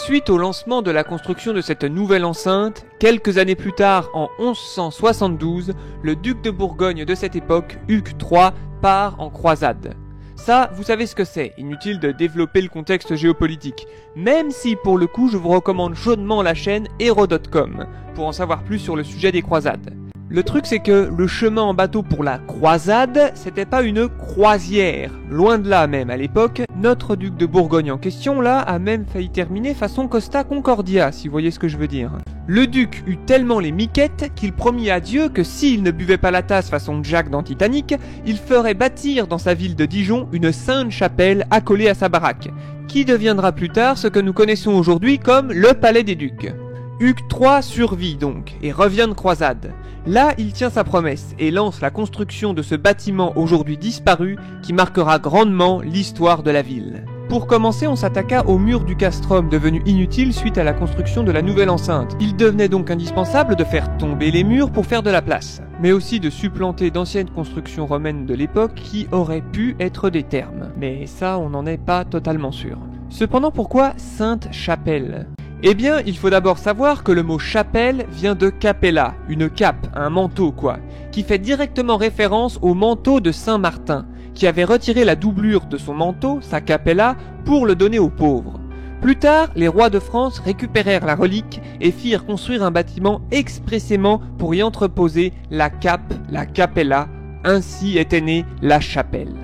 Suite au lancement de la construction de cette nouvelle enceinte, quelques années plus tard, en 1172, le duc de Bourgogne de cette époque, Hugues III, part en croisade. Ça, vous savez ce que c'est, inutile de développer le contexte géopolitique, même si pour le coup je vous recommande chaudement la chaîne Hero.com pour en savoir plus sur le sujet des croisades. Le truc c'est que le chemin en bateau pour la croisade, c'était pas une croisière, loin de là même à l'époque, notre duc de Bourgogne en question là a même failli terminer façon Costa Concordia si vous voyez ce que je veux dire. Le duc eut tellement les miquettes qu'il promit à Dieu que s'il ne buvait pas la tasse façon Jack dans Titanic, il ferait bâtir dans sa ville de Dijon une sainte chapelle accolée à sa baraque, qui deviendra plus tard ce que nous connaissons aujourd'hui comme le Palais des Ducs. Hugues III survit donc et revient de croisade. Là, il tient sa promesse et lance la construction de ce bâtiment aujourd'hui disparu qui marquera grandement l'histoire de la ville. Pour commencer, on s'attaqua au mur du castrum devenu inutile suite à la construction de la nouvelle enceinte. Il devenait donc indispensable de faire tomber les murs pour faire de la place, mais aussi de supplanter d'anciennes constructions romaines de l'époque qui auraient pu être des thermes. Mais ça, on n'en est pas totalement sûr. Cependant, pourquoi Sainte-Chapelle ? Eh bien, il faut d'abord savoir que le mot chapelle vient de capella, une cape, un manteau quoi, qui fait directement référence au manteau de Saint Martin, qui avait retiré la doublure de son manteau, sa capella, pour le donner aux pauvres. Plus tard, les rois de France récupérèrent la relique et firent construire un bâtiment expressément pour y entreposer la cape, la capella, ainsi était née la chapelle.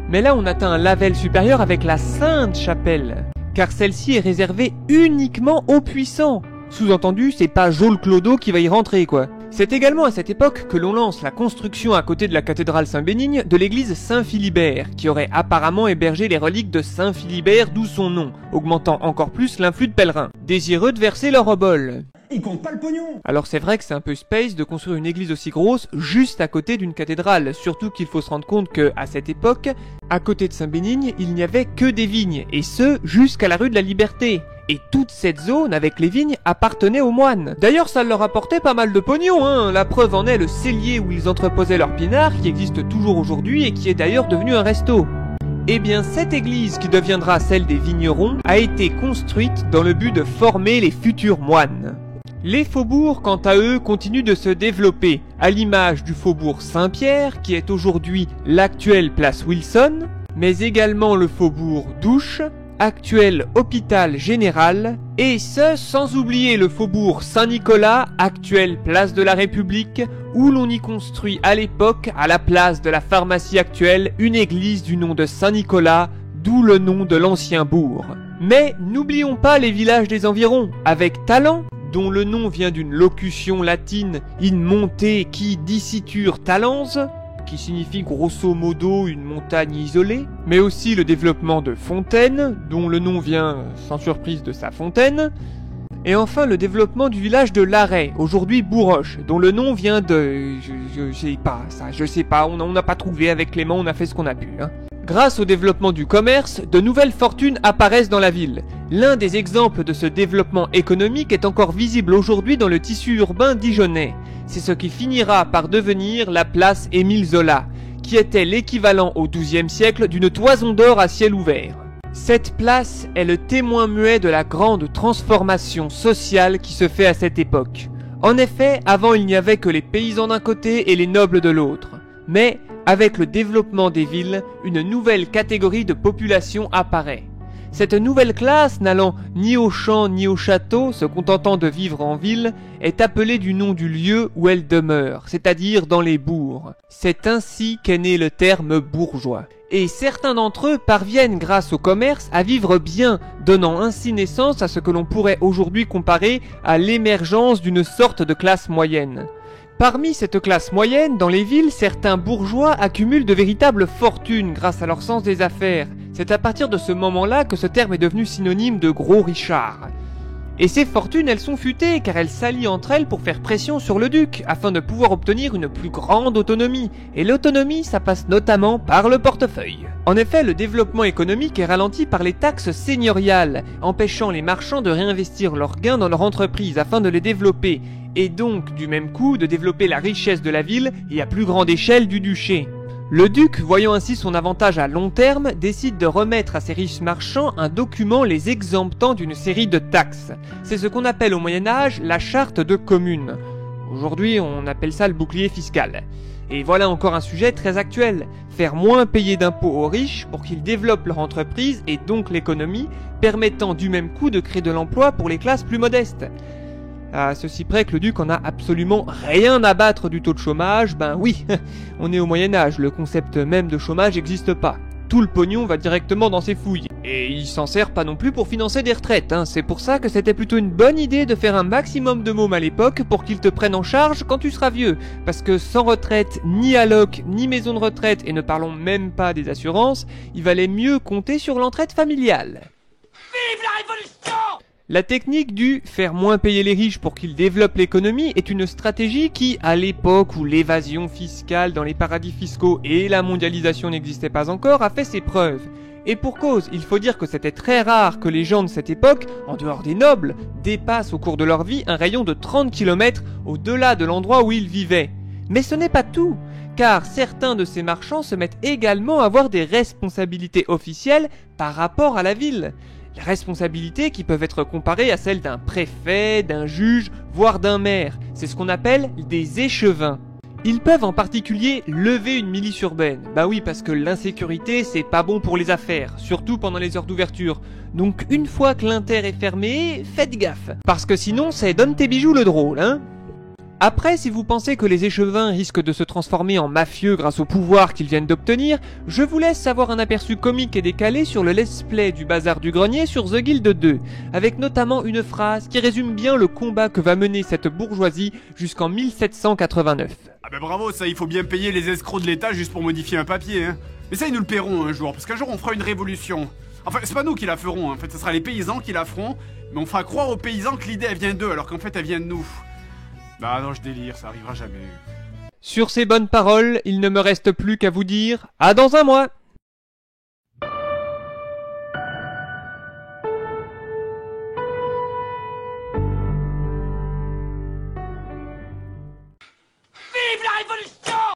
Mais là on atteint un level supérieur avec la Sainte-Chapelle, car celle-ci est réservée uniquement aux puissants. Sous-entendu, c'est pas Jole Clodo qui va y rentrer quoi. C'est également à cette époque que l'on lance la construction à côté de la cathédrale Saint-Bénigne de l'église Saint-Philibert, qui aurait apparemment hébergé les reliques de Saint-Philibert, d'où son nom, augmentant encore plus l'influx de pèlerins, désireux de verser leur obole. Il compte pas le pognon. Alors c'est vrai que c'est un peu space de construire une église aussi grosse juste à côté d'une cathédrale, surtout qu'il faut se rendre compte que, à cette époque, à côté de Saint-Bénigne, il n'y avait que des vignes, et ce, jusqu'à la rue de la Liberté. Et toute cette zone avec les vignes appartenait aux moines. D'ailleurs ça leur apportait pas mal de pognon, hein. La preuve en est le cellier où ils entreposaient leurs pinards, qui existe toujours aujourd'hui et qui est d'ailleurs devenu un resto. Eh bien cette église qui deviendra celle des vignerons a été construite dans le but de former les futurs moines. Les faubourgs, quant à eux, continuent de se développer, à l'image du faubourg Saint-Pierre, qui est aujourd'hui l'actuelle place Wilson, mais également le faubourg d'Ouche, actuel hôpital général, et ce sans oublier le faubourg Saint-Nicolas, actuelle place de la République, où l'on y construit à l'époque, à la place de la pharmacie actuelle, une église du nom de Saint-Nicolas, d'où le nom de l'ancien bourg. Mais n'oublions pas les villages des environs, avec Talent, dont le nom vient d'une locution latine in monte qui dicitur talens, qui signifie grosso modo une montagne isolée, mais aussi le développement de Fontaine, dont le nom vient sans surprise de sa fontaine, et enfin le développement du village de Larey, aujourd'hui Bourroche, dont le nom vient de... je sais pas, on n'a pas trouvé avec Clément, on a fait ce qu'on a pu, hein. Grâce au développement du commerce, de nouvelles fortunes apparaissent dans la ville. L'un des exemples de ce développement économique est encore visible aujourd'hui dans le tissu urbain dijonnais. C'est ce qui finira par devenir la place Émile Zola, qui était l'équivalent au XIIe siècle d'une toison d'or à ciel ouvert. Cette place est le témoin muet de la grande transformation sociale qui se fait à cette époque. En effet, avant il n'y avait que les paysans d'un côté et les nobles de l'autre. Mais, avec le développement des villes, une nouvelle catégorie de population apparaît. Cette nouvelle classe, n'allant ni au champ ni au château, se contentant de vivre en ville, est appelée du nom du lieu où elle demeure, c'est-à-dire dans les bourgs. C'est ainsi qu'est né le terme bourgeois. Et certains d'entre eux parviennent grâce au commerce à vivre bien, donnant ainsi naissance à ce que l'on pourrait aujourd'hui comparer à l'émergence d'une sorte de classe moyenne. Parmi cette classe moyenne, dans les villes, certains bourgeois accumulent de véritables fortunes grâce à leur sens des affaires. C'est à partir de ce moment-là que ce terme est devenu synonyme de gros richard. Et ces fortunes, elles sont futées car elles s'allient entre elles pour faire pression sur le duc, afin de pouvoir obtenir une plus grande autonomie. Et l'autonomie, ça passe notamment par le portefeuille. En effet, le développement économique est ralenti par les taxes seigneuriales, empêchant les marchands de réinvestir leurs gains dans leur entreprise afin de les développer, et donc, du même coup, de développer la richesse de la ville et à plus grande échelle du duché. Le duc, voyant ainsi son avantage à long terme, décide de remettre à ces riches marchands un document les exemptant d'une série de taxes. C'est ce qu'on appelle au Moyen-Âge la charte de commune. Aujourd'hui, on appelle ça le bouclier fiscal. Et voilà encore un sujet très actuel. Faire moins payer d'impôts aux riches pour qu'ils développent leur entreprise et donc l'économie, permettant du même coup de créer de l'emploi pour les classes plus modestes. À ceci près que le duc en a absolument rien à battre du taux de chômage, ben oui, on est au Moyen-Âge, le concept même de chômage n'existe pas. Tout le pognon va directement dans ses fouilles. Et il s'en sert pas non plus pour financer des retraites, hein. C'est pour ça que c'était plutôt une bonne idée de faire un maximum de mômes à l'époque pour qu'ils te prennent en charge quand tu seras vieux. Parce que sans retraite, ni alloc, ni maison de retraite, et ne parlons même pas des assurances, il valait mieux compter sur l'entraide familiale. Vive la Révolution! La technique du « faire moins payer les riches pour qu'ils développent l'économie » est une stratégie qui, à l'époque où l'évasion fiscale dans les paradis fiscaux et la mondialisation n'existaient pas encore, a fait ses preuves. Et pour cause, il faut dire que c'était très rare que les gens de cette époque, en dehors des nobles, dépassent au cours de leur vie un rayon de 30 km au-delà de l'endroit où ils vivaient. Mais ce n'est pas tout, car certains de ces marchands se mettent également à avoir des responsabilités officielles par rapport à la ville. Les responsabilités qui peuvent être comparées à celles d'un préfet, d'un juge, voire d'un maire. C'est ce qu'on appelle des échevins. Ils peuvent en particulier lever une milice urbaine. Bah oui, parce que l'insécurité, c'est pas bon pour les affaires, surtout pendant les heures d'ouverture. Donc une fois que l'inter est fermé, faites gaffe. Parce que sinon, ça donne tes bijoux le drôle, hein. Après, si vous pensez que les échevins risquent de se transformer en mafieux grâce au pouvoir qu'ils viennent d'obtenir, je vous laisse avoir un aperçu comique et décalé sur le let's play du Bazar du Grenier sur The Guild 2, avec notamment une phrase qui résume bien le combat que va mener cette bourgeoisie jusqu'en 1789. Ah ben bravo, ça il faut bien payer les escrocs de l'État juste pour modifier un papier, hein. Mais ça ils nous le paieront un jour, parce qu'un jour on fera une révolution. Enfin, c'est pas nous qui la ferons, en fait, ce sera les paysans qui la feront, mais on fera croire aux paysans que l'idée elle vient d'eux, alors qu'en fait elle vient de nous. Bah non, je délire, ça arrivera jamais. Sur ces bonnes paroles, il ne me reste plus qu'à vous dire à dans un mois.